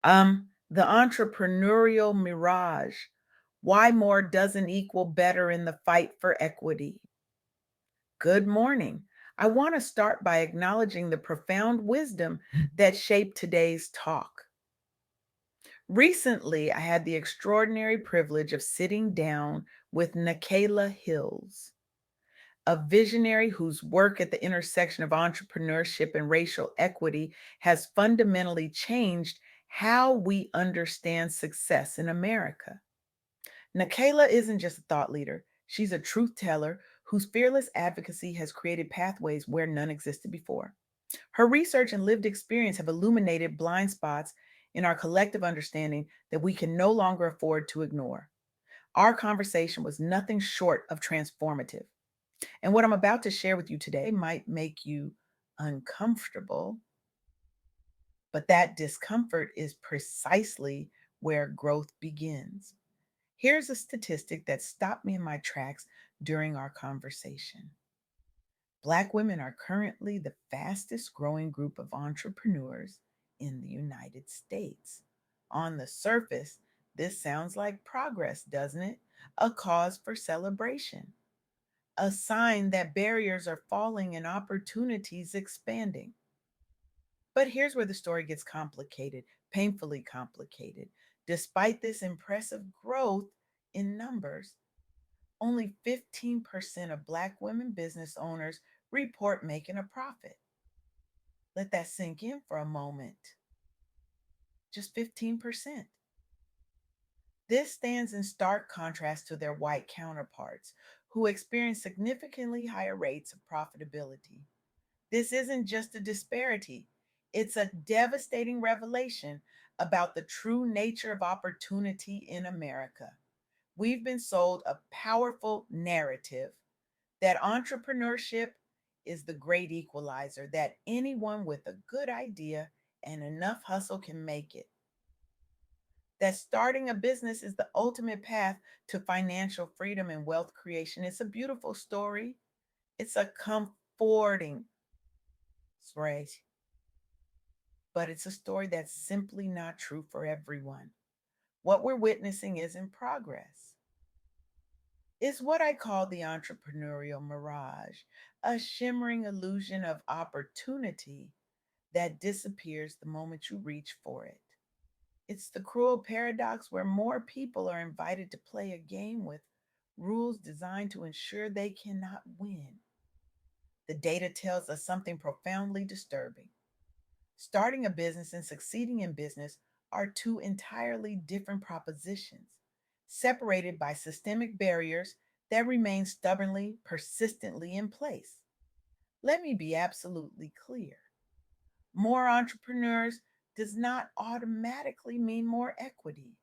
The entrepreneurial mirage. Why more doesn't equal better in the fight for equity. Good morning. I want to start by acknowledging the profound wisdom that shaped today's talk. Recently, I had the extraordinary privilege of sitting down with Nakeyla Hills, a visionary whose work at the intersection of entrepreneurship and racial equity has fundamentally changed how we understand success in America. Nakeyla isn't just a thought leader, she's a truth teller whose fearless advocacy has created pathways where none existed before. Her research and lived experience have illuminated blind spots in our collective understanding that we can no longer afford to ignore. Our conversation was nothing short of transformative. And what I'm about to share with you today might make you uncomfortable, but that discomfort is precisely where growth begins. Here's a statistic that stopped me in my tracks during our conversation. Black women are currently the fastest growing group of entrepreneurs in the United States. On the surface, this sounds like progress, doesn't it? A cause for celebration, a sign that barriers are falling and opportunities expanding. But here's where the story gets complicated, painfully complicated. Despite this impressive growth in numbers, only 15% of Black women business owners report making a profit. Let that sink in for a moment. Just 15%. This stands in stark contrast to their white counterparts, who experience significantly higher rates of profitability. This isn't just a disparity, it's a devastating revelation about the true nature of opportunity in America. We've been sold a powerful narrative that entrepreneurship is the great equalizer, that anyone with a good idea and enough hustle can make it, that starting a business is the ultimate path to financial freedom and wealth creation. It's a beautiful story. It's a comforting story, but it's a story that's simply not true for everyone. What we're witnessing is in progress. It's what I call the entrepreneurial mirage, a shimmering illusion of opportunity that disappears the moment you reach for it. It's the cruel paradox where more people are invited to play a game with rules designed to ensure they cannot win. The data tells us something profoundly disturbing. Starting a business and succeeding in business are two entirely different propositions, separated by systemic barriers that remain stubbornly, persistently in place. Let me be absolutely clear. More entrepreneurs does not automatically mean more equity.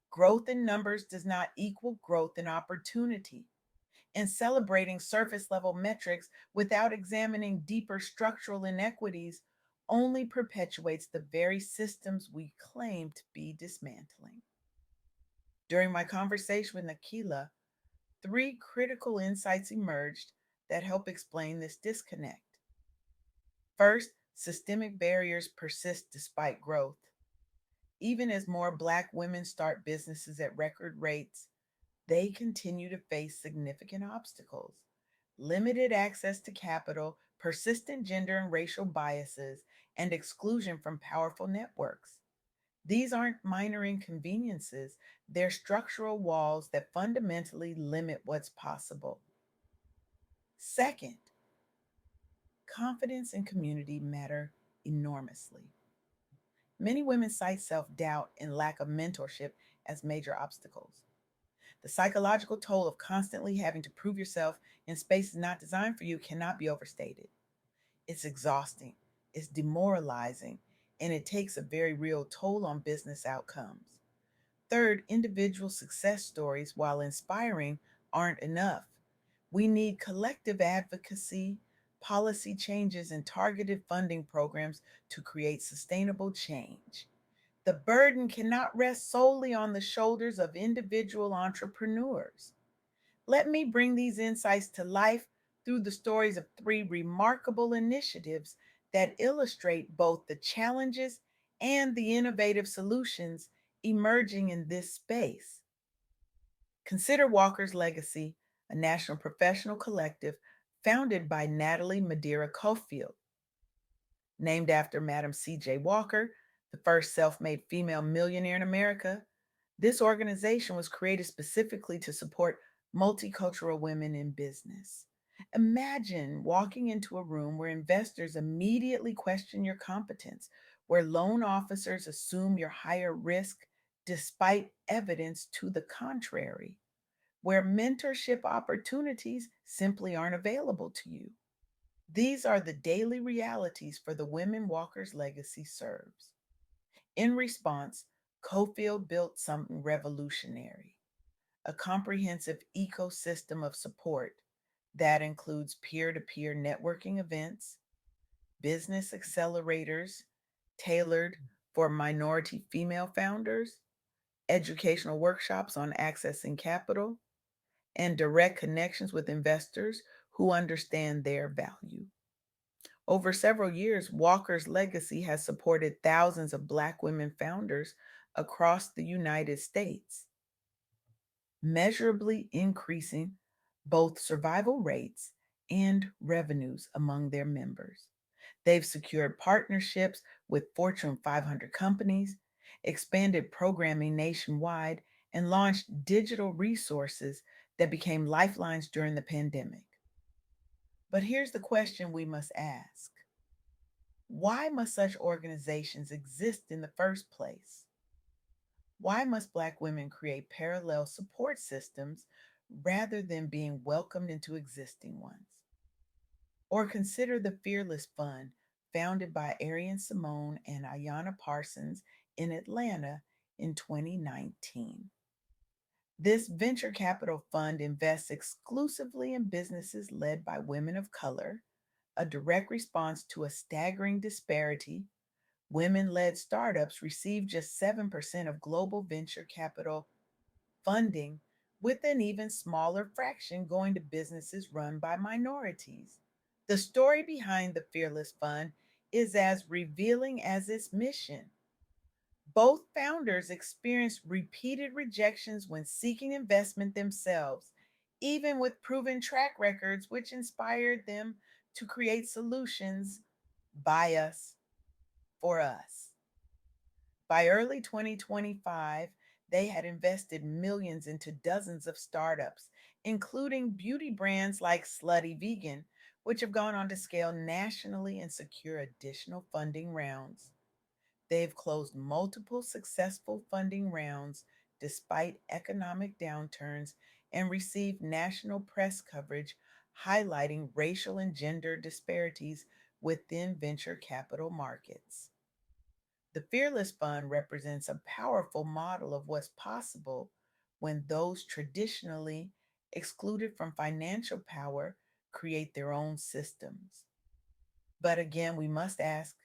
Growth in numbers does not equal growth in opportunity. And celebrating surface level metrics without examining deeper structural inequities only perpetuates the very systems we claim to be dismantling. During my conversation with Nakeyla, three critical insights emerged that help explain this disconnect. First, systemic barriers persist despite growth. Even as more Black women start businesses at record rates, they continue to face significant obstacles: limited access to capital, persistent gender and racial biases, and exclusion from powerful networks. These aren't minor inconveniences, they're structural walls that fundamentally limit what's possible. Second, confidence and community matter enormously. Many women cite self doubt and lack of mentorship as major obstacles. The psychological toll of constantly having to prove yourself in spaces not designed for you cannot be overstated. It's exhausting, it's demoralizing, and it takes a very real toll on business outcomes. Third, individual success stories, while inspiring, aren't enough. We need collective advocacy, policy changes, and targeted funding programs to create sustainable change. The burden cannot rest solely on the shoulders of individual entrepreneurs. Let me bring these insights to life through the stories of three remarkable initiatives that illustrate both the challenges and the innovative solutions emerging in this space. Consider Walker's Legacy, a national professional collective founded by Natalie Madeira Cofield, named after Madam C.J. Walker, the first self made female millionaire in America. This organization was created specifically to support multicultural women in business. Imagine walking into a room where investors immediately question your competence, where loan officers assume you're higher risk despite evidence to the contrary, where mentorship opportunities simply aren't available to you. These are the daily realities for the women Walker's legacy serves. In response, Cofield built something revolutionary, a comprehensive ecosystem of support that includes peer to peer networking events, business accelerators tailored for minority female founders, educational workshops on accessing capital, and direct connections with investors who understand their value. Over several years, Walker's legacy has supported thousands of Black women founders across the United States, measurably increasing both survival rates and revenues among their members. They've secured partnerships with Fortune 500 companies, expanded programming nationwide, and launched digital resources that became lifelines during the pandemic. But here's the question we must ask: why must such organizations exist in the first place? Why must Black women create parallel support systems rather than being welcomed into existing ones? Or consider the Fearless Fund, founded by Arian Simone and Ayanna Parsons in Atlanta in 2019. This venture capital fund invests exclusively in businesses led by women of color, a direct response to a staggering disparity. Women led startups receive just 7% of global venture capital funding, with an even smaller fraction going to businesses run by minorities. The story behind the Fearless Fund is as revealing as its mission. Both founders experienced repeated rejections when seeking investment themselves, even with proven track records, which inspired them to create solutions by us, for us. By early 2025, they had invested millions into dozens of startups, including beauty brands like Slutty Vegan, which have gone on to scale nationally and secure additional funding rounds. They've closed multiple successful funding rounds despite economic downturns and received national press coverage highlighting racial and gender disparities within venture capital markets. The Fearless Fund represents a powerful model of what's possible when those traditionally excluded from financial power create their own systems. But again, we must ask,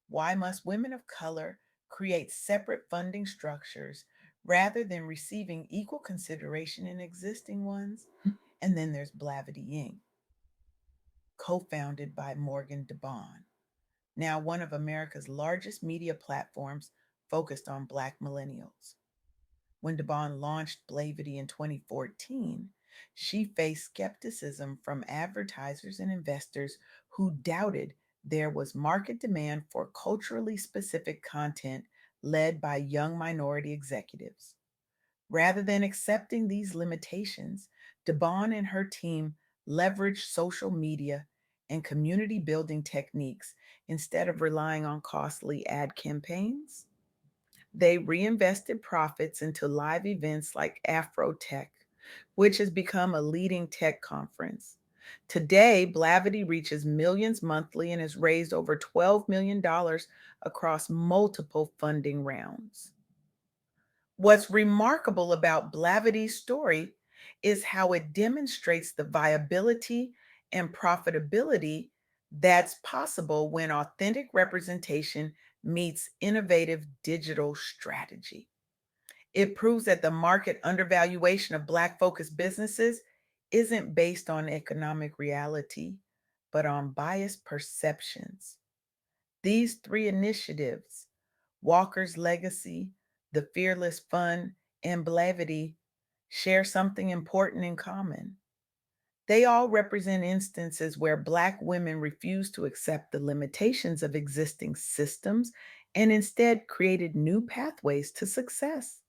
why must women of color create separate funding structures rather than receiving equal consideration in existing ones? And then there's Blavity Inc., co founded by Morgan DeBon, now one of America's largest media platforms focused on Black millennials. When DeBon launched Blavity in 2014, she faced skepticism from advertisers and investors who doubted there was market demand for culturally specific content led by young minority executives. Rather than accepting these limitations, DeBon and her team leveraged social media and community building techniques instead of relying on costly ad campaigns. They reinvested profits into live events like Afrotech, which has become a leading tech conference. Today, Blavity reaches millions monthly and has raised over $12 million across multiple funding rounds. What's remarkable about Blavity's story is how it demonstrates the viability and profitability that's possible when authentic representation meets innovative digital strategy. It proves that the market undervaluation of Black focused businesses isn't based on economic reality, but on biased perceptions. These three initiatives, Walker's legacy, the fearless fun, and Blavity share something important in common. They all represent instances where Black women refused to accept the limitations of existing systems and instead created new pathways to success.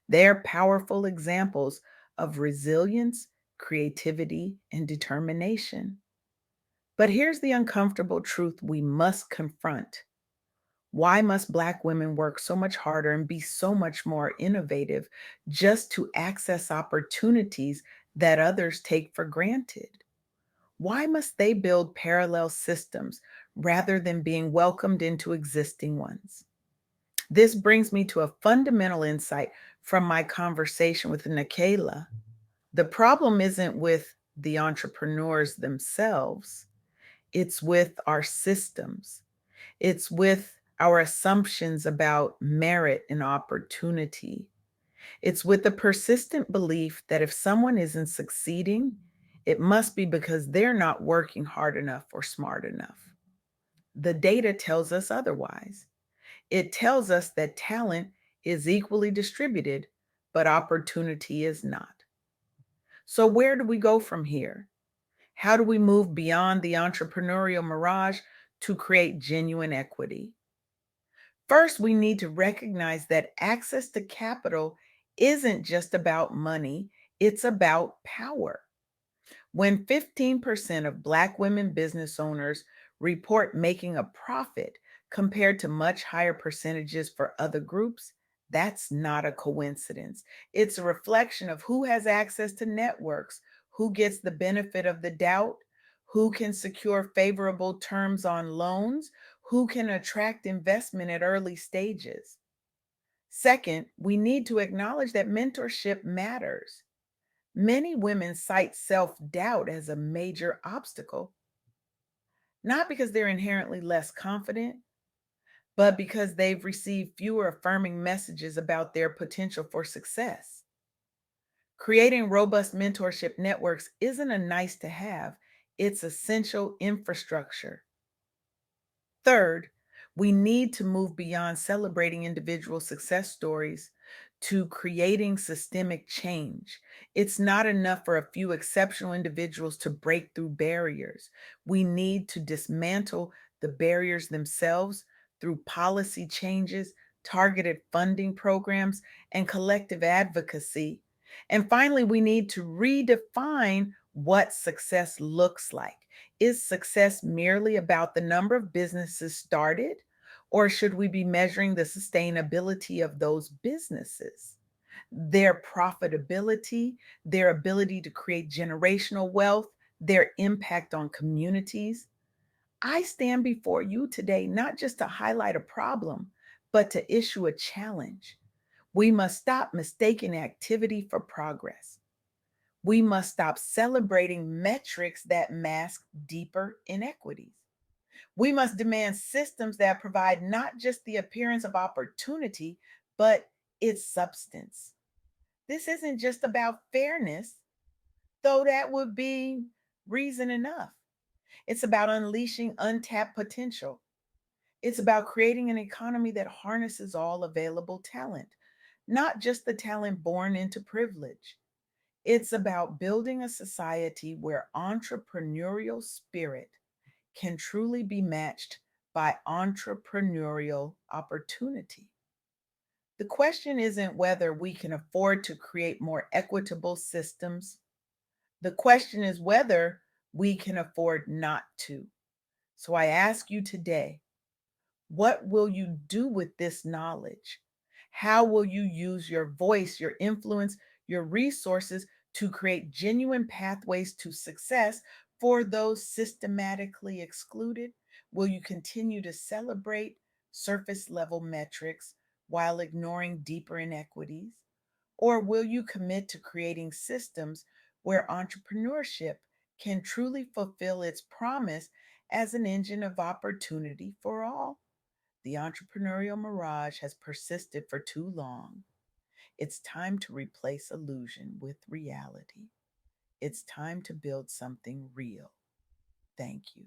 They're powerful examples of resilience, creativity, and determination. But here's the uncomfortable truth we must confront. Why must Black women work so much harder and be so much more innovative just to access opportunities that others take for granted? Why must they build parallel systems rather than being welcomed into existing ones? This brings me to a fundamental insight from my conversation with Nakeyla. The problem isn't with the entrepreneurs themselves, it's with our systems. It's with our assumptions about merit and opportunity. It's with the persistent belief that if someone isn't succeeding, it must be because they're not working hard enough or smart enough. The data tells us otherwise. It tells us that talent is equally distributed, but opportunity is not. So, where do we go from here? How do we move beyond the entrepreneurial mirage to create genuine equity? First, we need to recognize that access to capital isn't just about money, it's about power. When 15% of Black women business owners report making a profit compared to much higher percentages for other groups, that's not a coincidence. It's a reflection of who has access to networks, who gets the benefit of the doubt, who can secure favorable terms on loans, who can attract investment at early stages. Second, we need to acknowledge that mentorship matters. Many women cite self doubt as a major obstacle, not because they're inherently less confident, but because they've received fewer affirming messages about their potential for success. Creating robust mentorship networks isn't a nice to have, it's essential infrastructure. Third, we need to move beyond celebrating individual success stories to creating systemic change. It's not enough for a few exceptional individuals to break through barriers. We need to dismantle the barriers themselves through policy changes, targeted funding programs, and collective advocacy. And finally, we need to redefine what success looks like. Is success merely about the number of businesses started, or should we be measuring the sustainability of those businesses, their profitability, their ability to create generational wealth, their impact on communities? I stand before you today not just to highlight a problem, but to issue a challenge. We must stop mistaking activity for progress. We must stop celebrating metrics that mask deeper inequities. We must demand systems that provide not just the appearance of opportunity, but its substance. This isn't just about fairness, though that would be reason enough. It's about unleashing untapped potential. It's about creating an economy that harnesses all available talent, not just the talent born into privilege. It's about building a society where entrepreneurial spirit can truly be matched by entrepreneurial opportunity. The question isn't whether we can afford to create more equitable systems. The question is whether we can afford not to. So I ask you today, what will you do with this knowledge? How will you use your voice, your influence, your resources to create genuine pathways to success for those systematically excluded? Will you continue to celebrate surface level metrics while ignoring deeper inequities? Or will you commit to creating systems where entrepreneurship can truly fulfill its promise as an engine of opportunity for all? The entrepreneurial mirage has persisted for too long. It's time to replace illusion with reality. It's time to build something real. Thank you.